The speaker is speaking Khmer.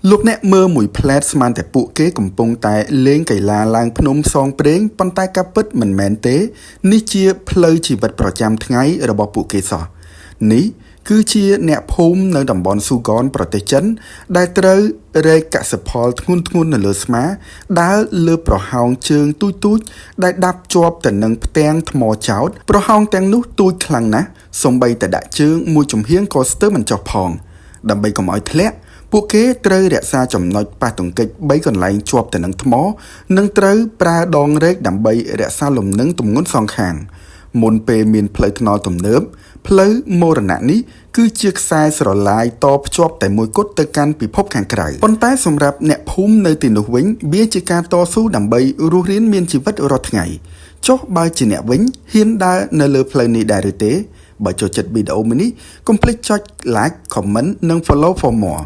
លោកអ្នកមើលមួយផ្លែតស្មានតែពួកគេកំពុងតែលេងកីឡាឡើងភ្នំសងព្រេងប៉ុន្តែការពិតមិនមែនទេនេះជាផ្លូវជីវិតប្រចាំថ្ងៃរបស់ពួកគេសោះនេះគឺជាអ្នកភូមិនៅតំបន់ស៊ូហ្គនប្រទេសចិនដែលត្រូវរែកកសិផលធ្ងន់ៗនៅលើស្មាដើរលើប្រហោងជើងទូចៗដែលដាប់ជាប់ទៅនឹងផ្ទាំងថ្មចោតប្រហោងទាំងនោះទូចខ្លាំងណាស់សូម្បីតែដាក់ជើងមួយចំហៀងក៏ស្ទើរមិនចុះផងដើម្បីកុំឲ្យធ្លាក់ពួកគេត្រូវរក្សាចំណុចប៉ះទង្គិច3កន្លែងជាប់ទៅនឹងថ្មនិងត្រូវប្រើដងរែកដើម្បីរក្សាលំនឹងទម្ងន់សងខាងមុនពេលមានផ្លូវថ្នល់ទំនើបផ្លូវមរណៈនេះគឺជាខ្សែស្រឡាយតភ្ជាប់តែមួយគត់ទៅកាន់ពិភពខាងក្រៅប៉ុន្តែសម្រាប់អ្នកភូមិនៅទីនោះវិញវាជាការតស៊ូដើម្បីរស់រានមានជីវិតរាល់ថ្ងៃចុះបើជាអ្នកវិញហ៊ានដើរនៅលើផ្លូវនេះដែរឬទេបើចូលចិត្តវីដេអូមួយនេះកុំភ្លេចចុច like comment និង follow for more